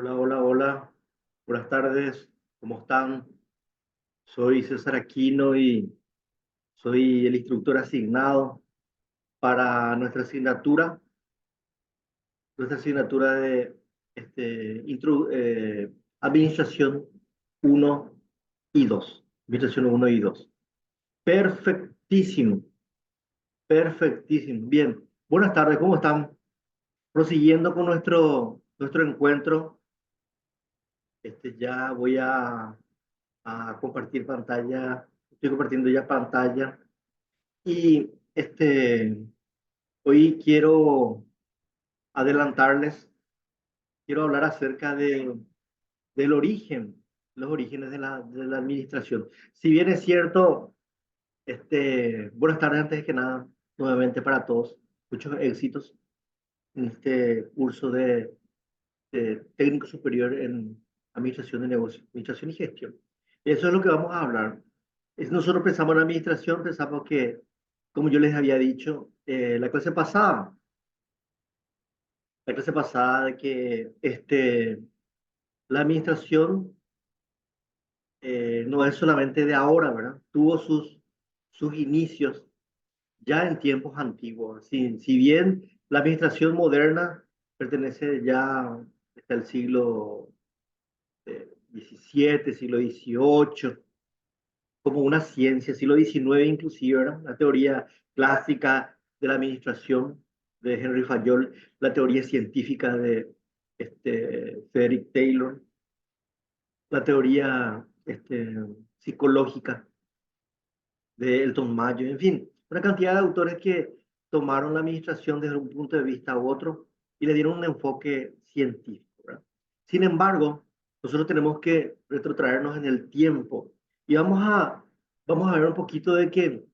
Hola, hola, hola. Buenas tardes. ¿Cómo están? Soy César Aquino y soy el instructor asignado para nuestra asignatura de Administración uno y 2. Administración uno y 2. Perfectísimo, perfectísimo. Bien. Buenas tardes, ¿cómo están? Prosiguiendo con nuestro encuentro, ya voy a compartir pantalla. Estoy compartiendo ya pantalla y hoy adelantarles, quiero hablar acerca del origen, los orígenes de la administración. Si bien es cierto, buenas tardes antes que nada, nuevamente para todos, muchos éxitos en este curso de técnico superior en administración de negocios, administración y gestión. Eso es lo que vamos a hablar. Nosotros pensamos en administración, pensamos que, como yo les había dicho, la clase pasada de que la administración no es solamente de ahora, ¿verdad? Tuvo sus inicios ya en tiempos antiguos. Si bien la administración moderna pertenece ya hasta el siglo XVII, siglo XVIII, como una ciencia, siglo XIX inclusive, ¿verdad? La teoría clásica de la administración de Henry Fayol, la teoría científica de Frederick Taylor, la teoría psicológica de Elton Mayo, en fin, una cantidad de autores que tomaron la administración desde un punto de vista u otro y le dieron un enfoque científico, ¿verdad? Sin embargo, nosotros tenemos que retrotraernos en el tiempo y vamos a ver un poquito de que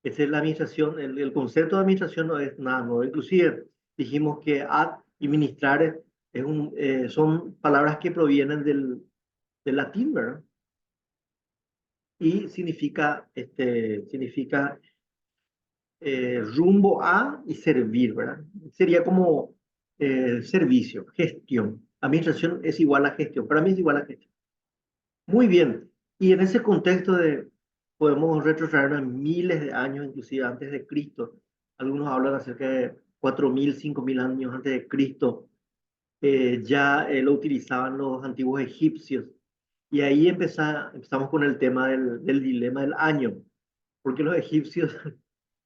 esa es la administración, el concepto de administración no es nada nuevo. Inclusive dijimos que ad y ministrare son palabras que provienen del latín, ¿verdad? Y significa rumbo a y servir, ¿verdad? Sería como servicio, gestión. Administración es igual a gestión. Para mí es igual a gestión. Muy bien. Y en ese contexto podemos retrotraernos en miles de años, inclusive antes de Cristo. Algunos hablan acerca de 4.000, 5.000 años antes de Cristo. Ya lo utilizaban los antiguos egipcios. Y ahí empezamos con el tema del dilema del año, porque los egipcios,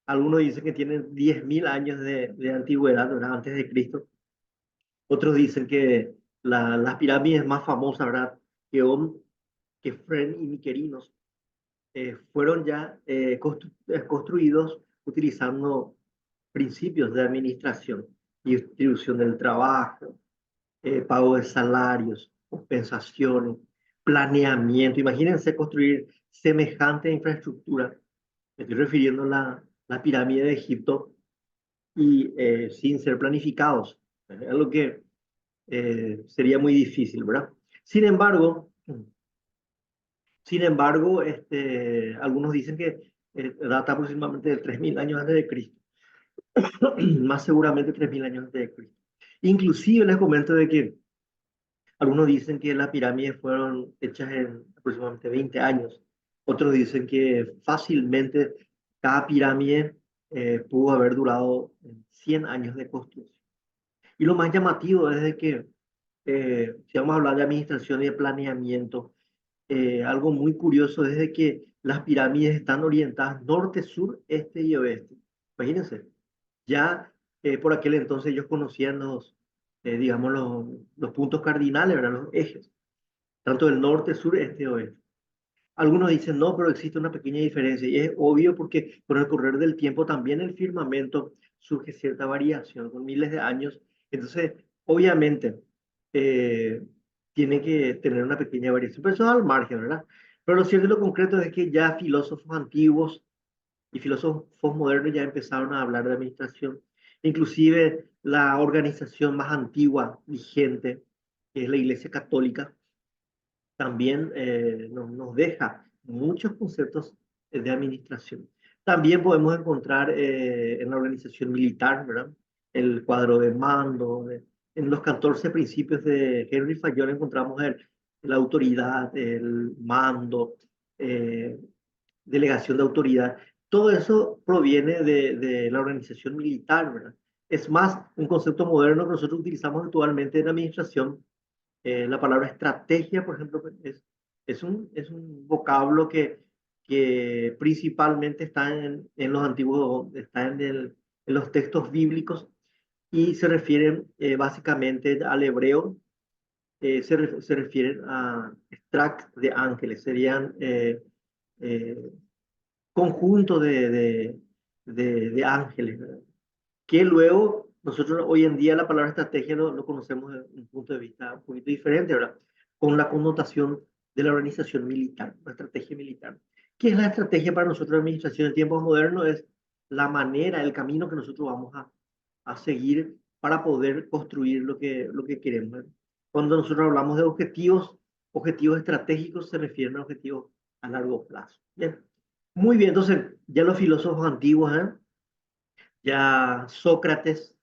algunos dicen que tienen 10.000 años de antigüedad, ¿verdad? Antes de Cristo. Otros dicen que las pirámides más famosas, ¿verdad? Keops, Kefren y Miquerinos, fueron ya construidos utilizando principios de administración y distribución del trabajo, pago de salarios, compensaciones, planeamiento. Imagínense construir semejante infraestructura. Me estoy refiriendo a la pirámide de Egipto y sin ser planificados. Es algo que sería muy difícil, ¿verdad? Sin embargo, sin embargo, algunos dicen que data aproximadamente de 3.000 años antes de Cristo, más seguramente 3.000 años antes de Cristo. Inclusive les comento de que algunos dicen que las pirámides fueron hechas en aproximadamente 20 años. Otros dicen que fácilmente cada pirámide pudo haber durado 100 años de construcción. Y lo más llamativo es de que, si vamos a hablar de administración y de planeamiento, algo muy curioso es de que las pirámides están orientadas norte, sur, este y oeste. Imagínense, ya por aquel entonces ellos conocían digamos, los puntos cardinales, ¿verdad? Los ejes, tanto del norte, sur, este y oeste. Algunos dicen no, pero existe una pequeña diferencia y es obvio porque con el correr del tiempo también el firmamento surge cierta variación con miles de años. Entonces, obviamente, eh, tiene que tener una pequeña variación, pero eso es al margen, ¿verdad? Pero lo cierto y lo concreto es que ya filósofos antiguos y filósofos modernos ya empezaron a hablar de administración. Inclusive la organización más antigua vigente, que es la Iglesia Católica, también nos deja muchos conceptos de administración. También podemos encontrar en la organización militar, ¿verdad? El cuadro de mando, en los 14 principios de Henry Fayol encontramos la autoridad, el mando, eh, delegación de autoridad. Todo eso proviene de la organización militar, ¿verdad? Es más, un concepto moderno que nosotros utilizamos actualmente en la administración, la palabra estrategia, por ejemplo, es un vocablo que principalmente está en los antiguos, está en los textos bíblicos y se refieren básicamente al hebreo, se refieren a extract de ángeles, serían eh, conjunto de ángeles, ¿verdad? Que luego nosotros hoy en día la palabra estrategia lo conocemos desde un punto de vista un poquito diferente, ¿verdad? Con la connotación de la organización militar, la estrategia militar. ¿Qué es la estrategia para nosotros en administración en tiempos modernos? Es la manera, el camino que nosotros vamos a seguir para poder construir lo que queremos, ¿verdad? Cuando nosotros hablamos de objetivos, objetivos estratégicos se refieren a objetivos a largo plazo. Bien. Muy bien, entonces ya los filósofos antiguos, ¿eh? Ya Sócrates,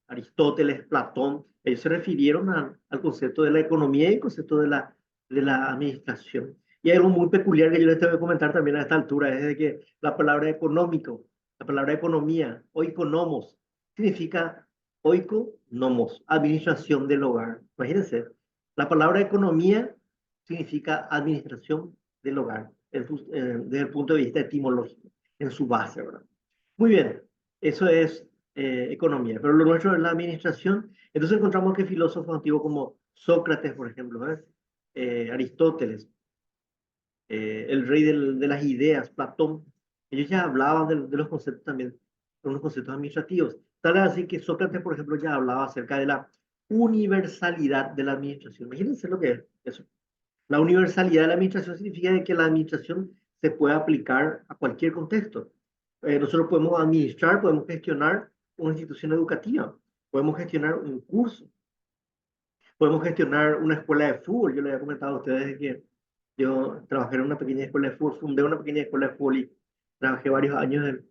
Aristóteles, Platón, ellos se refirieron al concepto de la economía y el concepto de la administración. Y hay algo muy peculiar que yo les tengo que comentar también a esta altura, es de que la palabra económico, la palabra economía, oikonomos, significa oikonomos, administración del hogar. Imagínense, la palabra economía significa administración del hogar, desde el punto de vista etimológico, en su base, ¿verdad? Muy bien, eso es economía, pero lo nuestro es la administración. Entonces encontramos que filósofos antiguos como Sócrates, por ejemplo, Aristóteles, el rey de las ideas, Platón, ellos ya hablaban de los conceptos también, de unos conceptos administrativos. Tal así que Sócrates, por ejemplo, ya hablaba acerca de la universalidad de la administración. Imagínense lo que es eso. La universalidad de la administración significa que la administración se puede aplicar a cualquier contexto. Nosotros podemos administrar, podemos gestionar una institución educativa, podemos gestionar un curso, podemos gestionar una escuela de fútbol. Yo les había comentado a ustedes que yo trabajé en una pequeña escuela de fútbol, fundé una pequeña escuela de fútbol y trabajé varios años en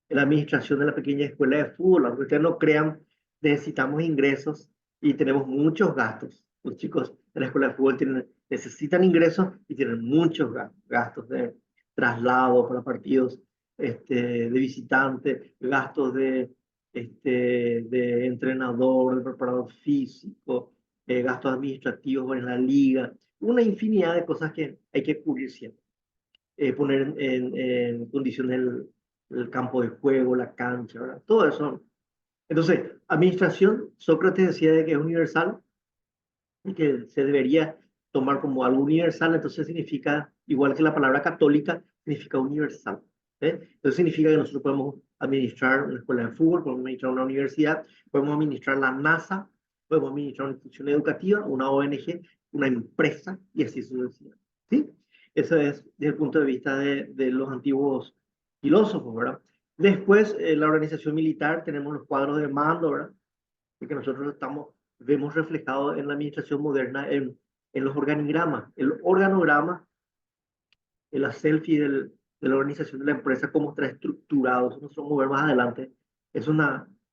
la administración de la pequeña escuela de fútbol. Aunque ustedes no crean, necesitamos ingresos y tenemos muchos gastos. Los chicos de la escuela de fútbol necesitan ingresos y tienen muchos gastos de traslado para partidos de visitante, gastos de entrenador, de preparador físico, gastos administrativos en la liga, una infinidad de cosas que hay que cubrir siempre. Poner en condiciones el campo de juego, la cancha, ¿verdad? Todo eso. Entonces, administración, Sócrates decía de que es universal y que se debería tomar como algo universal, entonces significa, igual que la palabra católica, significa universal. Entonces significa que nosotros podemos administrar una escuela de fútbol, podemos administrar una universidad, podemos administrar la NASA, podemos administrar una institución educativa, una ONG, una empresa y así sucesivamente. ¿Sí? Eso es desde el punto de vista de los antiguos filósofos, ¿verdad? Después, la organización militar, tenemos los cuadros de mando, ¿verdad? Y que nosotros vemos reflejado en la administración moderna en los organigramas. El organograma, la selfie de la organización de la empresa, cómo está estructurado, eso nosotros vamos a ver más adelante, es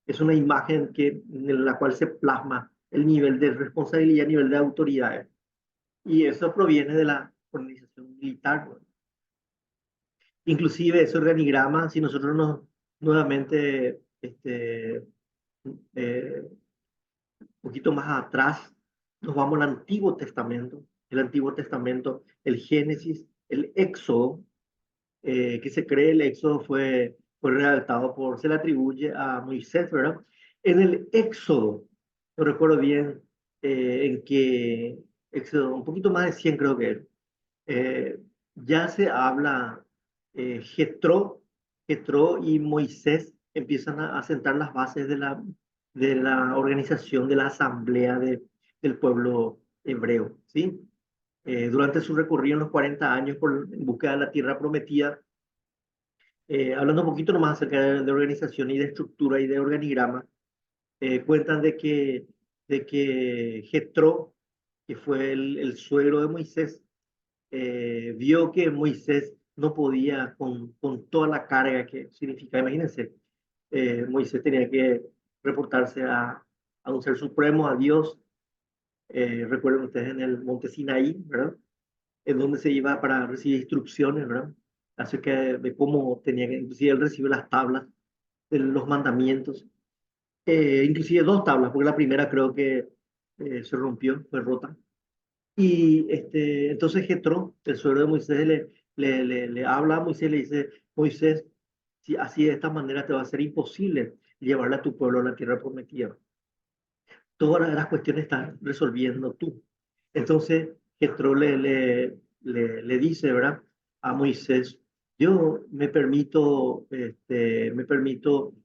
es una imagen en la cual se plasma el nivel de responsabilidad, el nivel de autoridad. Y eso proviene de la organización militar, ¿no? Inclusive ese organigrama, si nosotros nos nuevamente eh, un poquito más atrás, nos vamos al Antiguo Testamento. El Antiguo Testamento, el Génesis, el Éxodo, que se cree el Éxodo fue redactado se le atribuye a Moisés, ¿verdad? En el Éxodo, no recuerdo bien en qué Éxodo, un poquito más de 100 creo que es, eh, ya se habla, Jetro y Moisés empiezan a sentar las bases de la organización de la asamblea del pueblo hebreo, ¿sí? Durante su recorrido en los 40 años en búsqueda de la tierra prometida, hablando un poquito nomás acerca de organización y de estructura y de organigrama, cuentan de que Jetro, que fue el suegro de Moisés, vio que Moisés no podía con toda la carga que significa, imagínense, Moisés tenía que reportarse a un ser supremo, a Dios. Recuerden ustedes en el monte Sinaí, ¿verdad? En donde se iba para recibir instrucciones, ¿verdad? Acerca de cómo tenía que, inclusive él recibió las tablas de los mandamientos, inclusive dos tablas, porque la primera creo que se rompió, fue rota. Y entonces Jetro, el suegro de Moisés, le habla a Moisés, le dice, Moisés, si así de esta manera te va a ser imposible llevarle a tu pueblo a la tierra prometida. Todas las cuestiones están resolviendo tú. Entonces, Jetro le dice, ¿verdad? A Moisés, yo me permito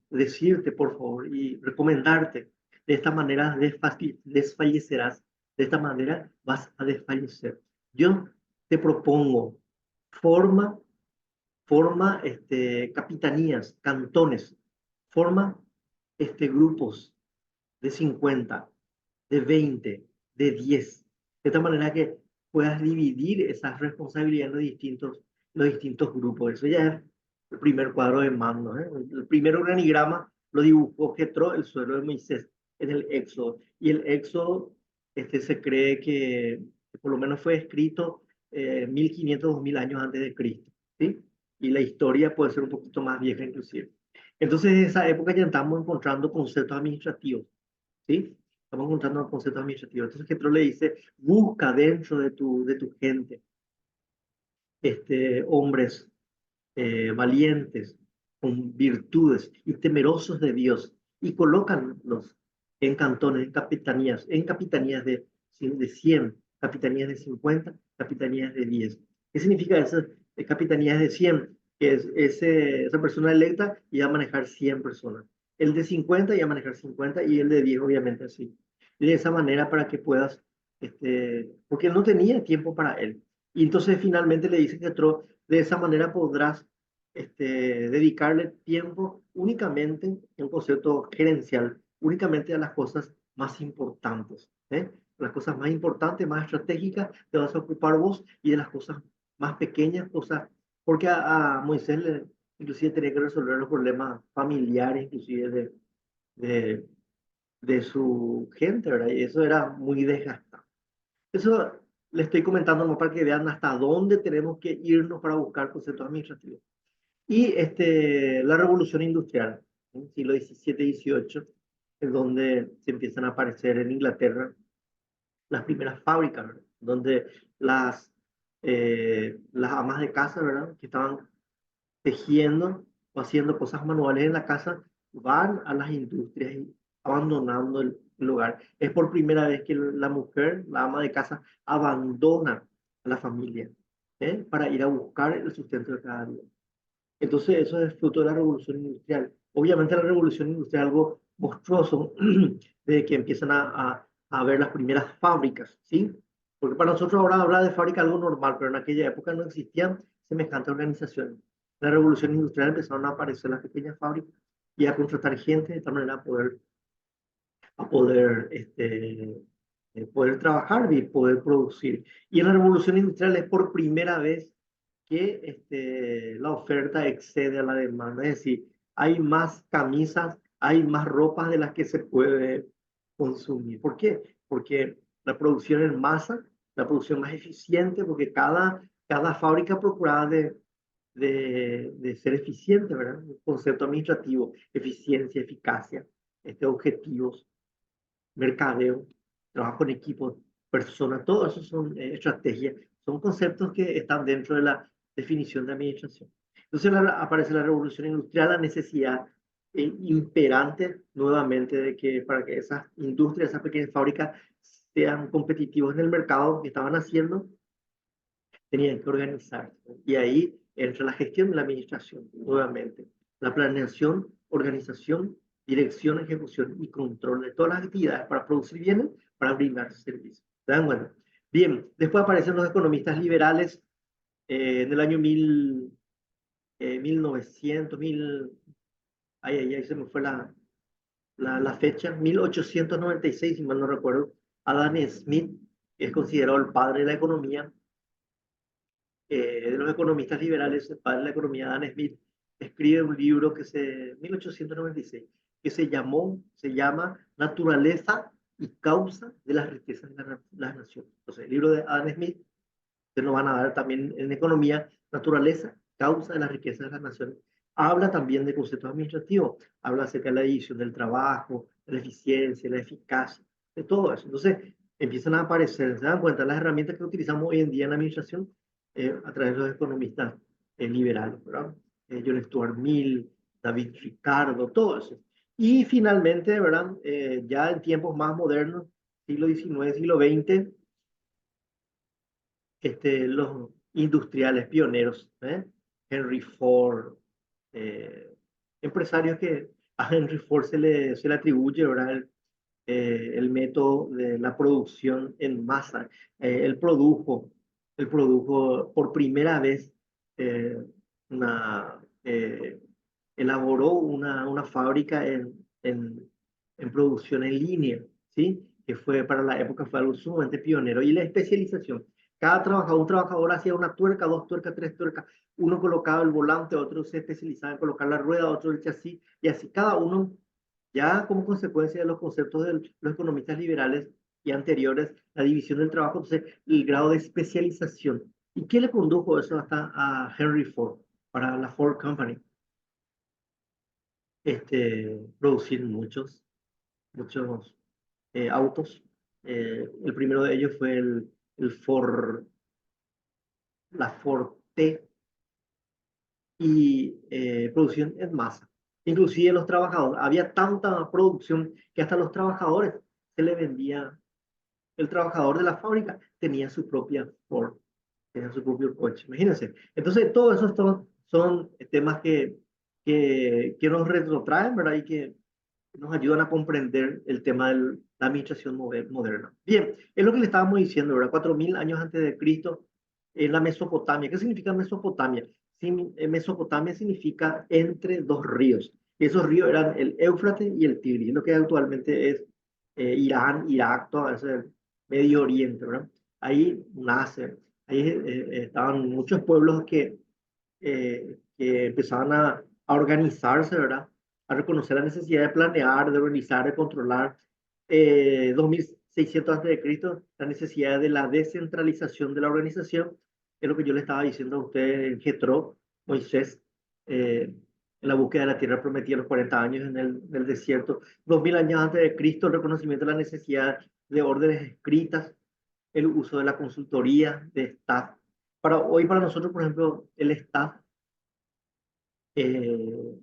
decirte, por favor, y recomendarte, de esta manera desfallecerás, de esta manera vas a desfallecer. Yo te propongo, forma, capitanías, cantones, forma, grupos de 50 de 20 de 10 de tal manera que puedas dividir esas responsabilidades en los distintos grupos. Eso ya es el primer cuadro de mando, ¿eh? El primer organigrama lo dibujó Jetro, el suegro de Moisés, en el Éxodo. Y el Éxodo se cree que por lo menos fue escrito 1500, 2000 años antes de Cristo, ¿sí? Y la historia puede ser un poquito más vieja inclusive. Entonces, en esa época ya estamos encontrando conceptos administrativos, ¿sí? Estamos encontrando conceptos administrativos. Entonces, Jetro le dice, busca dentro de tu gente hombres valientes, con virtudes y temerosos de Dios, y colócanlos en cantones, en capitanías de 100, capitanías de 50, capitanías de 10. ¿Qué significa eso? Capitanías de 100, que es esa persona electa y va a manejar 100 personas. El de 50 y va a manejar 50 y el de 10 obviamente así. Y de esa manera para que puedas, porque él no tenía tiempo para él. Y entonces finalmente le dice que de esa manera podrás dedicarle tiempo únicamente, en un concepto gerencial, únicamente a las cosas más importantes. ¿Eh? Las cosas más importantes, más estratégicas, te vas a ocupar vos y de las cosas más pequeñas, cosas, porque a Moisés inclusive tenía que resolver los problemas familiares, inclusive de, de su gente, ¿verdad? Y eso era muy desgastante. Eso le estoy comentando no para que vean hasta dónde tenemos que irnos para buscar conceptos administrativos. Y la revolución industrial, en el siglo XVII y XVIII, es donde se empiezan a aparecer en Inglaterra las primeras fábricas, ¿verdad? Donde las amas de casa, ¿verdad? Que estaban tejiendo o haciendo cosas manuales en la casa, van a las industrias y abandonando el lugar. Es por primera vez que la mujer, la ama de casa, abandona a la familia, para ir a buscar el sustento de cada día. Entonces, eso es fruto de la revolución industrial. Obviamente, la revolución industrial es algo monstruoso de que empiezan a ver las primeras fábricas, ¿sí? Porque para nosotros ahora hablar de fábrica es algo normal, pero en aquella época no existían semejantes organizaciones. En la revolución industrial empezaron a aparecer las pequeñas fábricas y a contratar gente de tal manera a poder, poder trabajar y poder producir. Y en la revolución industrial es por primera vez que la oferta excede a la demanda. Es decir, hay más camisas, hay más ropas de las que se puede consumir. ¿Por qué? Porque la producción en masa, la producción más eficiente, porque cada fábrica procuraba de ser eficiente, ¿verdad? El concepto administrativo, eficiencia, eficacia, objetivos, mercadeo, trabajo en equipo, personas, todo eso son estrategias, son conceptos que están dentro de la definición de administración. Entonces aparece la revolución industrial, la necesidad imperante nuevamente de que para que esas industrias, esas pequeñas fábricas sean competitivos en el mercado que estaban haciendo, tenían que organizarse. Y ahí entra la gestión de la administración, nuevamente. La planeación, organización, dirección, ejecución y control de todas las actividades para producir bienes, para brindar servicios. ¿Se dan cuenta? Bien, después aparecen los economistas liberales en el año 1900, ay, se me fue la fecha, 1896, si mal no recuerdo. Adam Smith, que es considerado el padre de la economía, de los economistas liberales, el padre de la economía, Adam Smith, escribe un libro 1896, que se llama Naturaleza y Causa de las Riquezas de las Naciones. Entonces, el libro de Adam Smith, que nos van a dar también en economía, Naturaleza, Causa de las Riquezas de las Naciones. Habla también de conceptos administrativos, habla acerca de la división del trabajo, de la eficiencia, la eficacia, de todo eso. Entonces, empiezan a aparecer, se dan cuenta, las herramientas que utilizamos hoy en día en la administración a través de los economistas liberales, ¿verdad? John Stuart Mill, David Ricardo, todo eso. Y finalmente, ¿verdad? Ya en tiempos más modernos, siglo XIX, siglo XX, los industriales pioneros, Henry Ford, eh, empresarios que a Henry Ford se le atribuye, ¿verdad? El método de la producción en masa. Él produjo por primera vez, eh, una, elaboró una fábrica en producción en línea, ¿sí? Que fue para la época fue algo sumamente pionero. Y la especialización. Un trabajador hacía una tuerca, dos tuercas, tres tuercas. Uno colocaba el volante, otro se especializaba en colocar la rueda, otro el chasis, y así cada uno, ya como consecuencia de los conceptos de los economistas liberales y anteriores, la división del trabajo, entonces el grado de especialización. ¿Y qué le condujo eso hasta a Henry Ford, para la Ford Company? Producir muchos autos. El primero de ellos fue el Ford, la Ford T, y producción en masa. Inclusive los trabajadores, había tanta producción que hasta los trabajadores se le vendía. El trabajador de la fábrica tenía su propia Ford, tenía su propio coche, imagínense. Entonces, todos esos son temas que nos retrotraen, ¿verdad? Y que nos ayudan a comprender el tema de la administración moderna. Bien, es lo que le estábamos diciendo, ¿verdad? 4000 años antes de Cristo, en la Mesopotamia. ¿Qué significa Mesopotamia? Mesopotamia significa entre dos ríos. Y esos ríos eran el Éufrates y el Tigris, lo que actualmente es Irán, Irak, todo ese Medio Oriente, ¿verdad? Ahí nace, ahí estaban muchos pueblos que empezaban a organizarse, ¿verdad? A reconocer la necesidad de planear, de organizar, de controlar. 2600 antes de Cristo, la necesidad de la descentralización de la organización, es lo que yo le estaba diciendo a usted en Jetro, Moisés, en la búsqueda de la tierra prometida, los 40 años en el desierto. 2000 años antes de Cristo, el reconocimiento de la necesidad de órdenes escritas, el uso de la consultoría, de staff. Hoy para nosotros, por ejemplo, el staff, eh,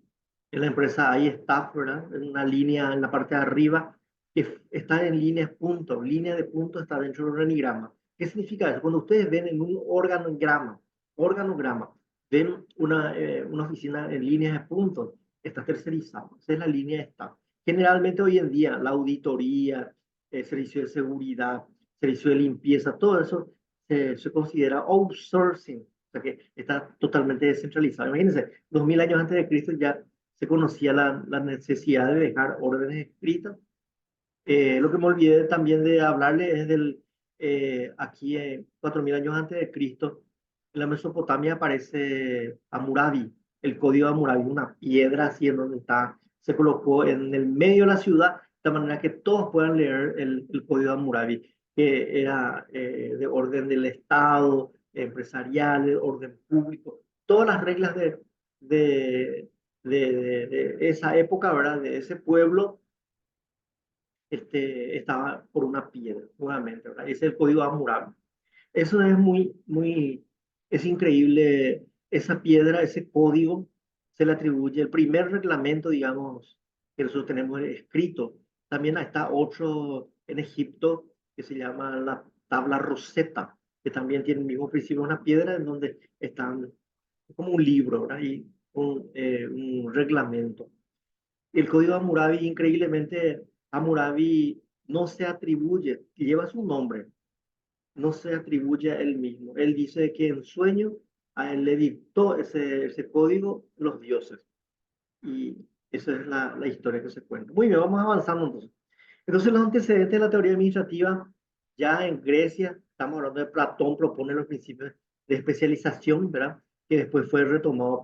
en la empresa hay staff, ¿verdad? En una línea en la parte de arriba que está en líneas puntos. Línea de puntos está dentro del organigrama. ¿Qué significa eso? Cuando ustedes ven en un organograma, ven una oficina en líneas de puntos, está tercerizado. Esa es la línea de staff. Generalmente hoy en día la auditoría, el servicio de seguridad, servicio de limpieza, todo eso se considera outsourcing, o sea que está totalmente descentralizado. Imagínense, 2000 años antes de Cristo ya se conocía la necesidad de dejar órdenes escritas. Lo que me olvidé también de hablarle es aquí 4000 años antes de Cristo, en la Mesopotamia aparece Hammurabi, el código de Hammurabi, una piedra así en donde se colocó en el medio de la ciudad, de manera que todos puedan leer el código de Hammurabi, que era de orden del Estado, empresarial, de orden público, todas las reglas de, de esa época, ¿verdad? De ese pueblo, estaba por una piedra, nuevamente, ¿verdad? Ese es el código de Hammurabi. Eso es es increíble. Esa piedra, ese código, se le atribuye el primer reglamento, digamos, que nosotros tenemos escrito. También está otro en Egipto que se llama la tabla Rosetta, que también tiene el mismo principio, una piedra en donde están como un libro, ¿verdad? Y un reglamento. El código Hammurabi, increíblemente, Hammurabi no se atribuye, que lleva su nombre, no se atribuye a él mismo. Él dice que en sueño a él le dictó ese código los dioses. Y esa es la historia que se cuenta. Muy bien, vamos avanzando entonces. Entonces, los antecedentes de la teoría administrativa, ya en Grecia, estamos hablando de Platón, propone los principios de especialización, ¿verdad? Que después fue retomado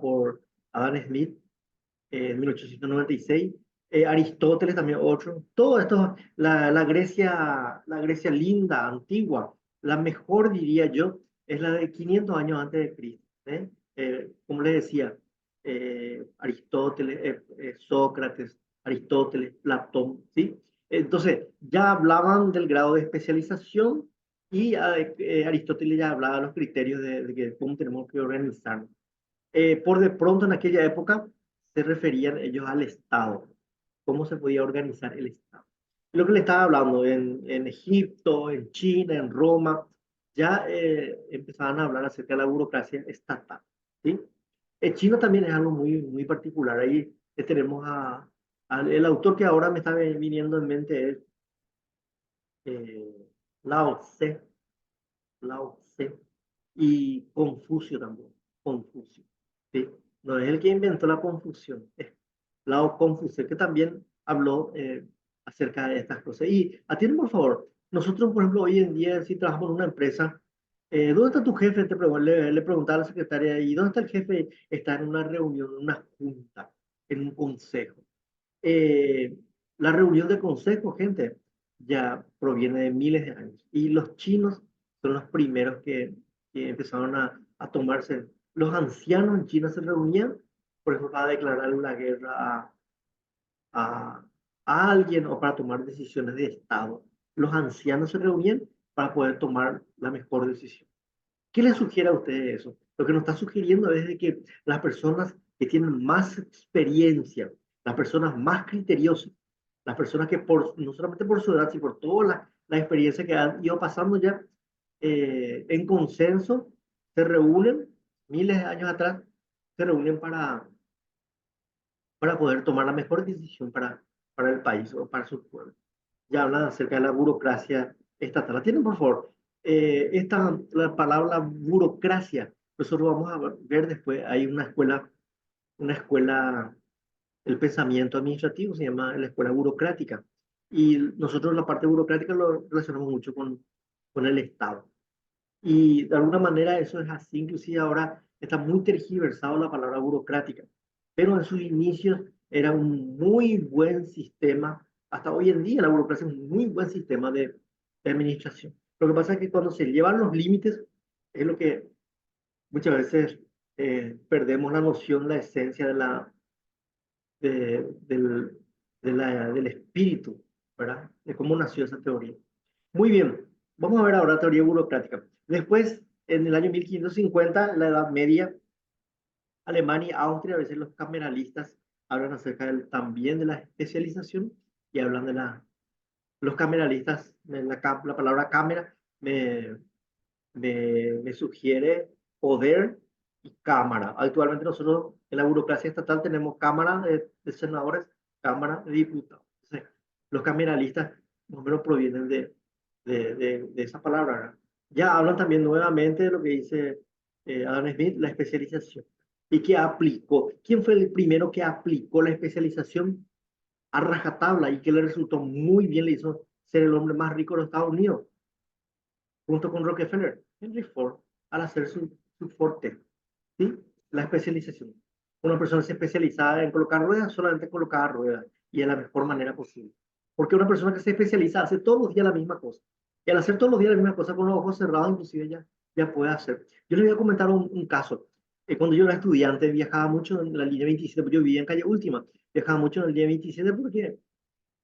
Adam Smith, en 1896, Aristóteles también otro, todo esto, la Grecia linda, antigua, la mejor diría yo, es la de 500 años antes de Cristo, ¿eh? Como les decía, Aristóteles, Sócrates, Aristóteles, Platón, ¿sí? Entonces, ya hablaban del grado de especialización y Aristóteles ya hablaba de los criterios de que cómo tenemos que organizarnos. Por de pronto en aquella época se referían ellos al Estado, cómo se podía organizar el Estado. Lo que le estaba hablando en Egipto, en China, en Roma, ya empezaban a hablar acerca de la burocracia estatal, ¿sí? En China también es algo muy, muy particular. Ahí tenemos el autor que ahora me está viniendo en mente es eh, Lao Tse, Lao Tse y Confucio también, Confucio, ¿sí? No es el que inventó la confusión, es Lao Confucio, que también habló acerca de estas cosas. Y atiende, por favor, nosotros, por ejemplo, hoy en día, si trabajamos en una empresa, ¿dónde está tu jefe? Le preguntaba a la secretaria, ¿y dónde está el jefe? Está en una reunión, en una junta, en un consejo. Eh, la reunión de consejo, gente, ya proviene de miles de años. Y los chinos son los primeros que empezaron a tomarse. Los ancianos en China se reunían, por ejemplo, para declarar la guerra a, a alguien o para tomar decisiones de Estado. Los ancianos se reunían para poder tomar la mejor decisión. ¿Qué le sugiere a ustedes eso? Lo que nos está sugiriendo es de que las personas que tienen más experiencia, las personas más criteriosas, las personas que no solamente por su edad, sino por toda la experiencia que han ido pasando ya en consenso, se reúnen, miles de años atrás, se reúnen para poder tomar la mejor decisión para el país o para su pueblo. Ya hablan acerca de la burocracia estatal. ¿La tienen, por favor? La palabra burocracia, nosotros vamos a ver después, hay una escuela, el pensamiento administrativo se llama la escuela burocrática. Y nosotros la parte burocrática lo relacionamos mucho con el Estado. Y de alguna manera eso es así, inclusive ahora está muy tergiversado la palabra burocrática, pero en sus inicios era un muy buen sistema, hasta hoy en día la burocracia es un muy buen sistema de administración. Lo que pasa es que cuando se llevan los límites es lo que muchas veces perdemos la noción, la esencia de, del, del espíritu, ¿verdad? De cómo nació esa teoría. Muy bien, vamos a ver ahora teoría burocrática. Después, en el año 1550, la Edad Media, Alemania, Austria, a veces los cameralistas hablan acerca también de la especialización y hablan de los cameralistas, la palabra cámara me, me sugiere poder y cámara. Actualmente nosotros en la burocracia estatal tenemos cámara de senadores, cámara de diputados. Entonces, los cameralistas más o menos provienen de esa palabra, ¿verdad? Ya hablan también nuevamente de lo que dice Adam Smith, la especialización. ¿Y qué aplicó? ¿Quién fue el primero que aplicó la especialización a rajatabla y que le resultó muy bien, le hizo ser el hombre más rico de los Estados Unidos? Junto con Rockefeller, Henry Ford, al hacer su forte, ¿sí? La especialización. Una persona se especializa en colocar ruedas, solamente colocaba ruedas y de la mejor manera posible. Porque una persona que se especializa hace todos los días la misma cosa. Y al hacer todos los días la misma cosa con los ojos cerrados, inclusive ya puede hacer. Yo les voy a comentar un caso. Cuando yo era estudiante, viajaba mucho en la línea 27, porque yo vivía en calle Última. Viajaba mucho en la línea 27 porque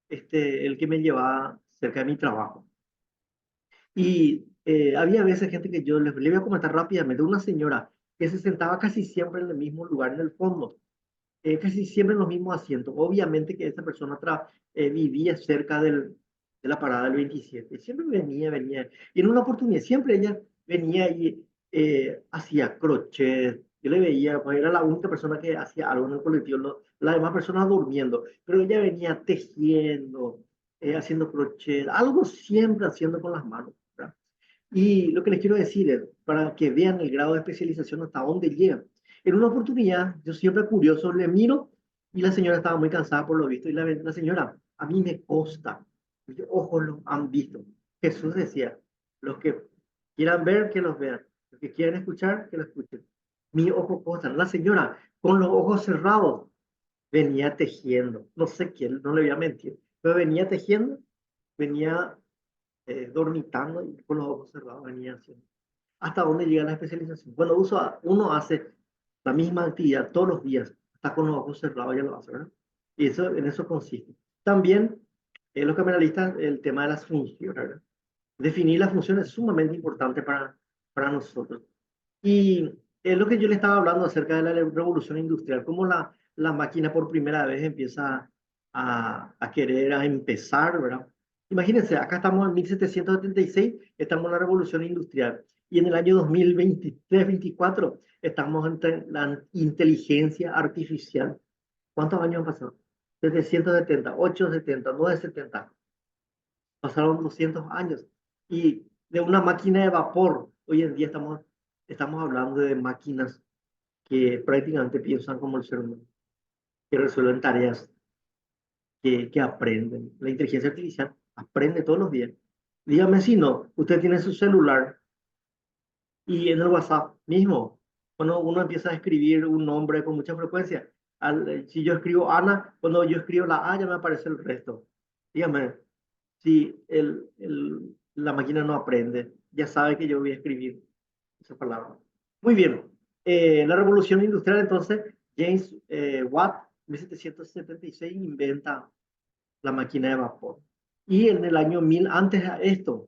el que me llevaba cerca de mi trabajo. Y había veces gente que yo les voy a comentar rápidamente, una señora que se sentaba casi siempre en el mismo lugar, en el fondo, casi siempre en los mismos asientos. Obviamente que esa persona vivía cerca de la parada del 27. Siempre venía. Y en una oportunidad, siempre ella venía y hacía crochet. Yo le veía, pues era la única persona que hacía algo en el colectivo, las demás personas durmiendo. Pero ella venía tejiendo, haciendo crochet, algo siempre haciendo con las manos, ¿verdad? Y lo que les quiero decir es, para que vean el grado de especialización hasta dónde llega. En una oportunidad, yo siempre curioso, le miro y la señora estaba muy cansada por lo visto. Y la señora, a mí me consta, mis ojos lo han visto. Jesús decía, los que quieran ver, que los vean. Los que quieran escuchar, que lo escuchen. mi ojo costa. La señora con los ojos cerrados venía tejiendo. No sé quién, no le voy a mentir, pero venía tejiendo, venía dormitando y con los ojos cerrados venía haciendo. ¿Hasta dónde llega la especialización? Bueno, uno hace la misma actividad todos los días, hasta con los ojos cerrados ya lo hace, ¿verdad? Y eso, en eso consiste. También, los cameralistas, el tema de las funciones, ¿verdad? Definir las funciones es sumamente importante para nosotros. Y es lo que yo le estaba hablando acerca de la revolución industrial, cómo la máquina por primera vez empieza a querer a empezar, ¿verdad? Imagínense, acá estamos en 1776, estamos en la revolución industrial, y en el año 2023-24 estamos en la inteligencia artificial. ¿Cuántos años han pasado? 770, 870, 970, pasaron 200 años. Y de una máquina de vapor, hoy en día estamos hablando de máquinas que prácticamente piensan como el ser humano, que resuelven tareas, que aprenden. La inteligencia artificial aprende todos los días. Dígame si no, usted tiene su celular y en el WhatsApp mismo, cuando uno empieza a escribir un nombre con mucha frecuencia, si yo escribo Ana, cuando yo escribo la A ya me aparece el resto. Dígame, si la máquina no aprende, ya sabe que yo voy a escribir esa palabra. Muy bien. La revolución industrial, entonces, James Watt, 1776, inventa la máquina de vapor. Y en el año 1000, antes de esto,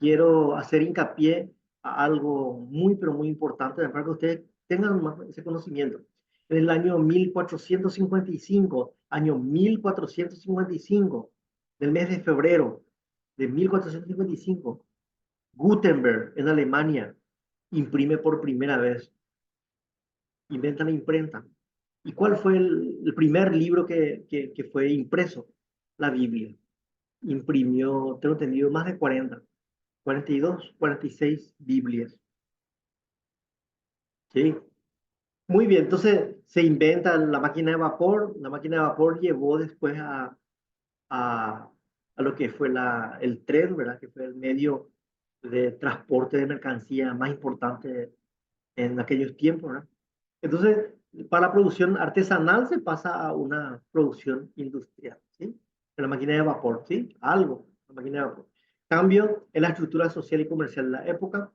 quiero hacer hincapié a algo muy, pero muy importante para que ustedes tengan ese conocimiento. En el año 1455, del mes de febrero de 1455, Gutenberg en Alemania imprime por primera vez, inventa la imprenta. ¿Y cuál fue el primer libro que fue impreso? La Biblia. Imprimió, tengo entendido, más de 42, 46 Biblias. ¿Sí? Muy bien, entonces se inventa la máquina de vapor. La máquina de vapor llevó después a, a lo que fue el tren, ¿verdad? Que fue el medio de transporte de mercancía más importante en aquellos tiempos, ¿verdad? Entonces, para la producción artesanal se pasa a una producción industrial, ¿sí? De la máquina de vapor, ¿sí? Algo, la máquina de vapor. Cambio en la estructura social y comercial de la época,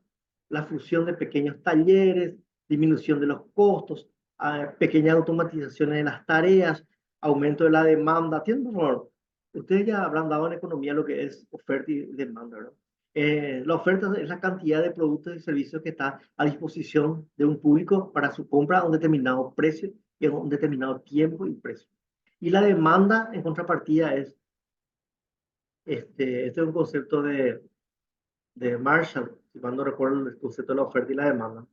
la fusión de pequeños talleres, disminución de los costos, pequeñas automatizaciones de las tareas, aumento de la demanda. ¿Tienen, por favor? Ustedes ya habrán dado en economía lo que es oferta y demanda, ¿verdad? La oferta es la cantidad de productos y servicios que está a disposición de un público para su compra a un determinado precio y a un determinado tiempo y precio. Y la demanda, en contrapartida, este es un concepto de Marshall, si mal no recuerdo el concepto de la oferta y la demanda.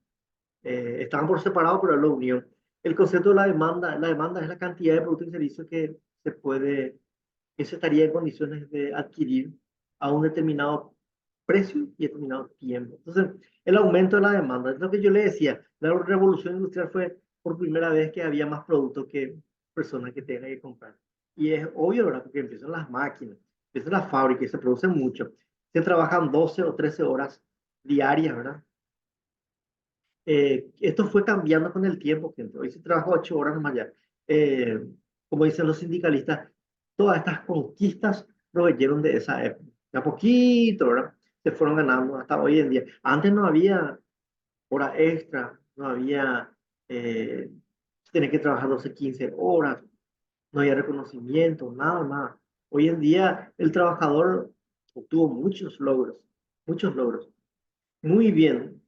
Estaban por separado, pero es la unión. El concepto de la demanda es la cantidad de productos y servicios que se estaría en condiciones de adquirir a un determinado precio y determinado tiempo. Entonces, el aumento de la demanda, es lo que yo le decía, la revolución industrial fue por primera vez que había más productos que personas que tengan que comprar. Y es obvio, ¿verdad? Porque empiezan las máquinas, empiezan las fábricas y se producen mucho. Se trabajan 12 o 13 horas diarias, ¿verdad? Esto fue cambiando con el tiempo, gente. Hoy se trabaja 8 horas más ya. Eh, como dicen los sindicalistas, todas estas conquistas proveyeron de esa época. De a poquito, ¿verdad? Se fueron ganando hasta hoy en día. Antes no había hora extra, no había eh, tener que trabajar 12, 15 horas, no había reconocimiento, nada más. Hoy en día el trabajador obtuvo muchos logros, muchos logros. Muy bien,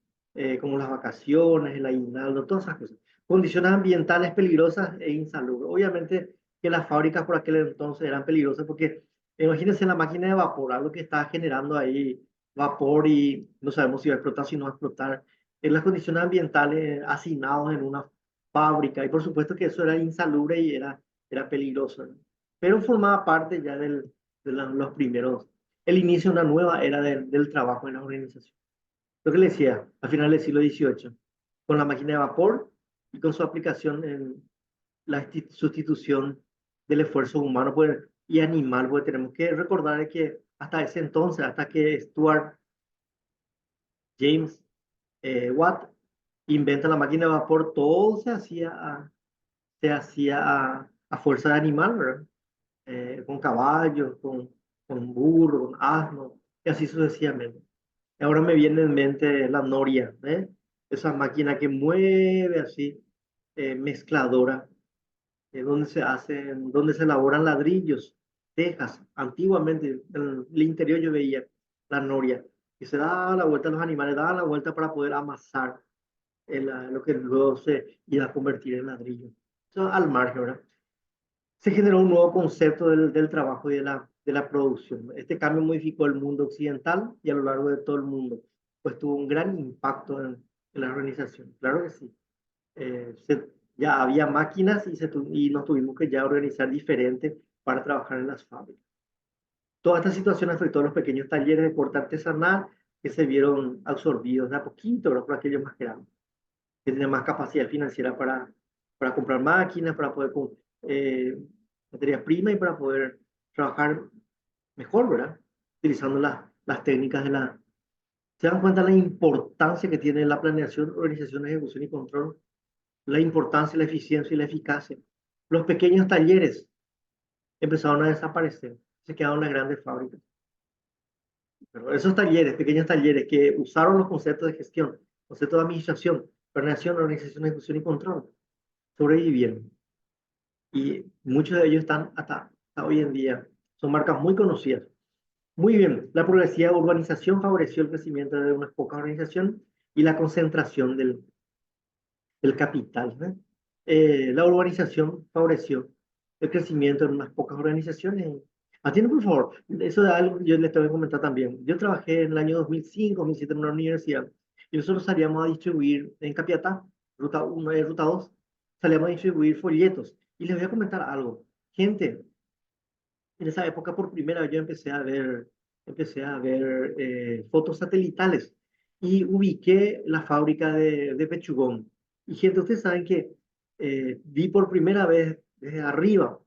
como las vacaciones, el aguinaldo, todas esas cosas. Condiciones ambientales peligrosas e insalubres. Obviamente que las fábricas por aquel entonces eran peligrosas porque imagínense la máquina de vapor, algo que está generando ahí vapor y no sabemos si va a explotar, si no va a explotar. En las condiciones ambientales hacinados en una fábrica y por supuesto que eso era insalubre y era peligroso, ¿no? Pero formaba parte ya los primeros, el inicio de una nueva era del trabajo en la organización. Lo que le decía, a finales del siglo XVIII, con la máquina de vapor y con su aplicación en la sustitución del esfuerzo humano y animal, porque tenemos que recordar que hasta ese entonces, hasta que Stuart James Watt inventa la máquina de vapor, todo se hacía a fuerza de animal, ¿verdad? Con caballos, con burro, con asno, y así sucesivamente. Ahora me viene en mente la noria, ¿eh? Esa máquina que mueve así, mezcladora, donde se elaboran ladrillos, tejas. Antiguamente, en el interior yo veía la noria, que se da la vuelta a los animales, da la vuelta para poder amasar lo que luego se iba a convertir en ladrillo. Eso al margen, ¿verdad? Se generó un nuevo concepto del trabajo y de la producción. Este cambio modificó el mundo occidental y a lo largo de todo el mundo, pues tuvo un gran impacto en la organización. Claro que sí. Ya había máquinas y nos tuvimos que ya organizar diferente para trabajar en las fábricas. Toda esta situación afectó a los pequeños talleres de corte artesanal que se vieron absorbidos de a poquito, ¿verdad? Por aquellos más grandes, que tenían más capacidad financiera para comprar máquinas, para poder eh, materia prima y para poder trabajar mejor, ¿verdad? Utilizando las técnicas de la... ¿Se dan cuenta la importancia que tiene la planeación, organización, ejecución y control? La importancia, la eficiencia y la eficacia. Los pequeños talleres empezaron a desaparecer, se quedaron las grandes fábricas. Pero esos talleres, pequeños talleres que usaron los conceptos de gestión, conceptos de administración, planeación, organización, ejecución y control, sobrevivieron. Y muchos de ellos están hasta hoy en día. Son marcas muy conocidas. Muy bien, la progresiva urbanización favoreció el crecimiento de unas pocas organizaciones y la concentración del capital, ¿no? La urbanización favoreció el crecimiento de unas pocas organizaciones. Atiende, por favor, eso de algo yo les tengo que comentar también. Yo trabajé en el año 2005, 2007 en una universidad y nosotros salíamos a distribuir en Capiatá, ruta 1 y ruta 2, salíamos a distribuir folletos. Y les voy a comentar algo. Gente, en esa época por primera vez yo empecé a ver fotos satelitales y ubiqué la fábrica de Pechugón. Y gente, ustedes saben que vi por primera vez desde arriba,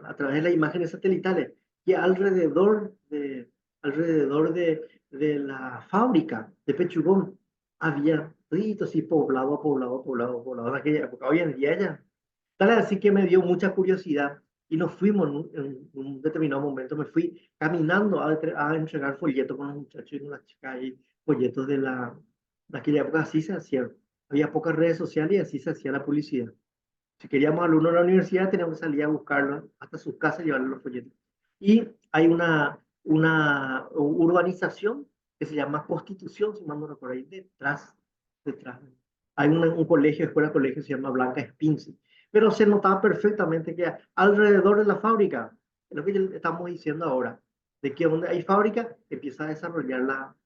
a través de las imágenes satelitales, que alrededor de la fábrica de Pechugón había ritos y poblado en aquella época. Hoy en día ya. Tal así que me dio mucha curiosidad y nos fuimos en un determinado momento, me fui caminando a entregar folletos con los muchachos y con las chicas y folletos de aquella época, así se hacían. Había pocas redes sociales y así se hacía la publicidad. Si queríamos alumnos de la universidad, teníamos que salir a buscarlos hasta sus casas y llevarles los folletos. Y hay una urbanización que se llama Constitución, si mal no recuerdo, ahí detrás. Hay un colegio, escuela colegio, se llama Blanca Espinci. Pero se notaba perfectamente que alrededor de la fábrica, es lo que ya estamos diciendo ahora, de que donde hay fábrica, empieza a desarrollar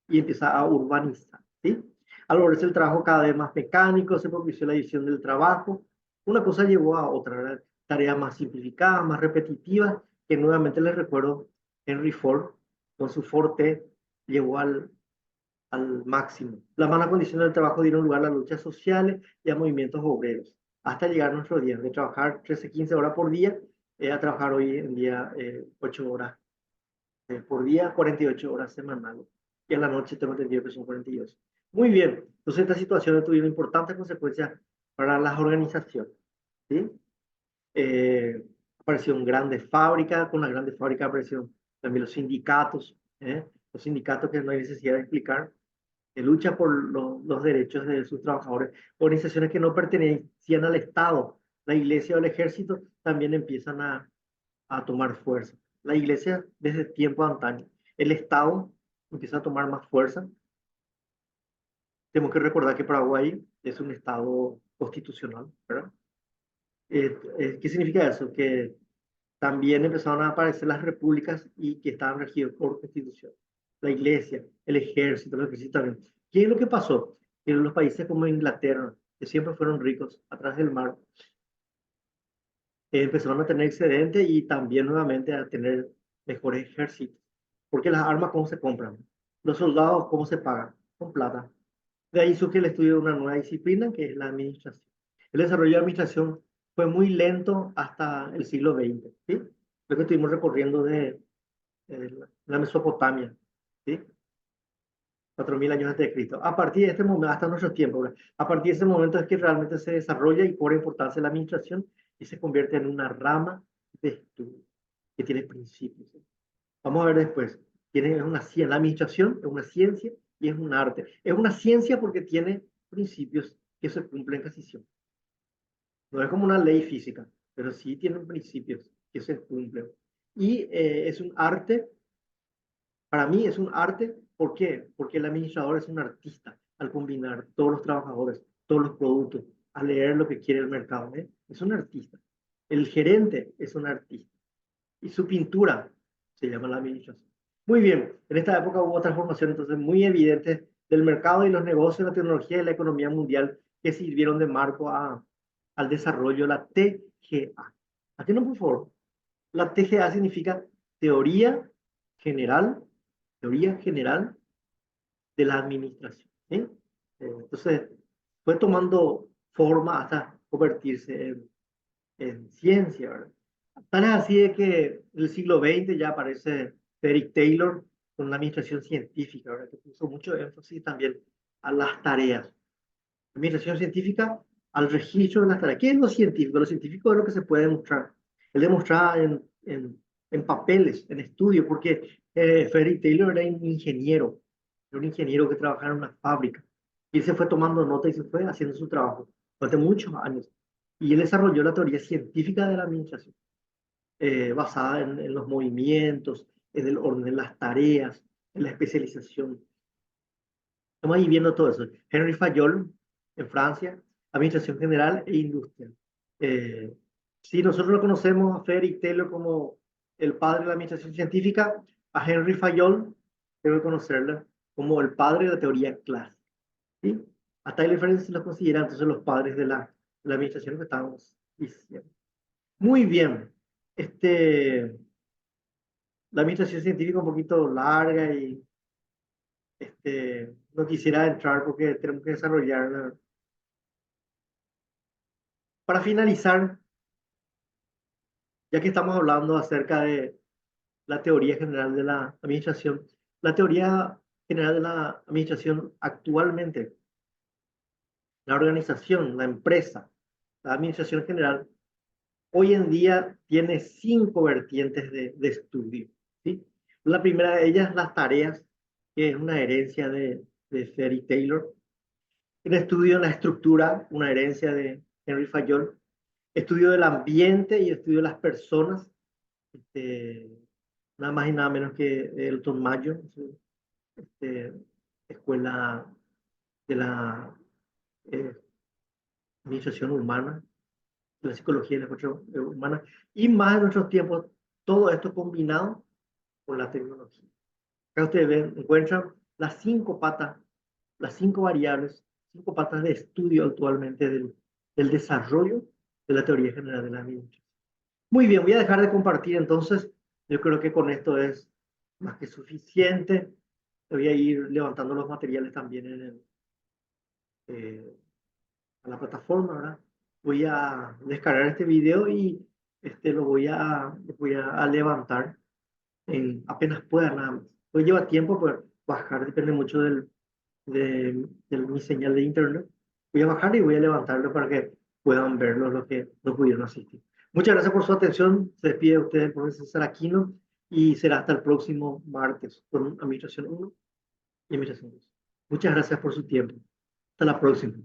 y empieza a urbanizar, ¿sí? Al volverse el trabajo cada vez más mecánico, se propició la división del trabajo. Una cosa llevó a otra, ¿verdad? Tareas más simplificadas, más repetitivas, que nuevamente les recuerdo, Henry Ford, con su Forte, llevó al máximo. Las malas condiciones del trabajo dieron lugar a las luchas sociales y a movimientos obreros, hasta llegar a nuestro día, de trabajar 13, 15 horas por día, a trabajar hoy en día 8 horas por día, 48 horas semanales. Y a la noche tengo entendido que son 42. Muy bien, entonces estas situaciones tuvieron importantes consecuencias para las organizaciones, ¿sí? Eh, Aparecieron grandes fábricas, con las grandes fábricas aparecieron también los sindicatos, ¿eh? Los sindicatos que no hay necesidad de explicar, que luchan por los derechos de sus trabajadores. Organizaciones que no pertenecían al Estado, la iglesia o el ejército, también empiezan a tomar fuerza. La iglesia desde tiempo antaño. El Estado empieza a tomar más fuerza. Tenemos que recordar que Paraguay es un Estado constitucional, ¿verdad? ¿Qué significa eso? Que también empezaron a aparecer las repúblicas y que estaban regidos por constitución. La iglesia, el ejército, los ejércitos también. ¿Qué es lo que pasó? Que en los países como Inglaterra, que siempre fueron ricos atrás del mar, empezaron a tener excedente y también nuevamente a tener mejores ejércitos. Porque las armas, ¿cómo se compran? Los soldados, ¿cómo se pagan? Con plata. De ahí surge el estudio de una nueva disciplina que es la administración. El desarrollo de la administración fue muy lento hasta el siglo XX, ¿sí? Lo que estuvimos recorriendo de la Mesopotamia, ¿sí? 4.000 años antes de Cristo. A partir de este momento, hasta nuestros tiempos, ¿verdad? A partir de ese momento es que realmente se desarrolla y cobra importancia la administración y se convierte en una rama de estudio que tiene principios. Vamos a ver después. Tiene una, la administración es una ciencia y es un arte. Es una ciencia porque tiene principios que se cumplen casi siempre. No es como una ley física, pero sí tienen principios que se cumplen. Y es un arte, para mí es un arte, ¿por qué? Porque el administrador es un artista al combinar todos los trabajadores, todos los productos, a leer lo que quiere el mercado. ¿Eh? Es un artista. El gerente es un artista. Y su pintura se llama la administración. Muy bien, en esta época hubo transformaciones entonces muy evidentes del mercado y los negocios, la tecnología y la economía mundial que sirvieron de marco al desarrollo de la TGA. Atiendan por favor. La TGA significa teoría general, teoría general de la administración. ¿Eh? Entonces, fue tomando forma hasta convertirse en ciencia, ¿verdad? Tan es así de que en el siglo XX ya aparece Frederick Taylor con la administración científica, ¿verdad? Que puso mucho énfasis también a las tareas. Administración científica al registro de las tareas. ¿Qué es lo científico? Lo científico es lo que se puede demostrar. Él demostraba en papeles, en estudios, porque Frederick Taylor era un ingeniero que trabajaba en una fábrica. Y él se fue tomando nota y se fue haciendo su trabajo durante muchos años. Y él desarrolló la teoría científica de la administración, basada en los movimientos, en el orden de las tareas, en la especialización. Estamos ahí viendo todo eso. Henry Fayol, en Francia, Administración General e Industria. Eh, si nosotros lo conocemos a Frederick Taylor como el padre de la administración científica, a Henry Fayol debe conocerlo como el padre de la teoría clásica. ¿Sí? A Tyler Friends los considera entonces los padres de la administración que estábamos diciendo. Muy bien. La administración científica un poquito larga y no quisiera entrar porque tenemos que desarrollarla. Para finalizar, ya que estamos hablando acerca de la teoría general de la administración, la teoría general de la administración actualmente, la organización, la empresa, la administración general, hoy en día tiene 5 vertientes de estudio. ¿Sí? La primera de ellas, las tareas, que es una herencia de Ferry Taylor. El estudio de la estructura, una herencia de Henry Fayol. Estudio del ambiente y estudio de las personas, este, nada más y nada menos que Elton Mayo, este, escuela de la eh, administración humana, de la psicología de la administración humana, y más en nuestros tiempos, todo esto combinado con la tecnología. Acá ustedes ven, encuentran las 5 patas, las 5 variables, 5 patas de estudio actualmente del desarrollo de la teoría general de la administración. Muy bien, voy a dejar de compartir entonces. Yo creo que con esto es más que suficiente. Voy a ir levantando los materiales también eh, a la plataforma, ¿verdad? Voy a descargar este video y lo voy a levantar apenas pueda nada más. Pues lleva tiempo, pues bajar depende mucho de mi señal de internet. Voy a bajar y voy a levantarlo para que puedan verlo los que no pudieron asistir. Muchas gracias por su atención. Se despide de ustedes el profesor César Aquino y será hasta el próximo martes con Administración 1 y Administración 2. Muchas gracias por su tiempo. Hasta la próxima.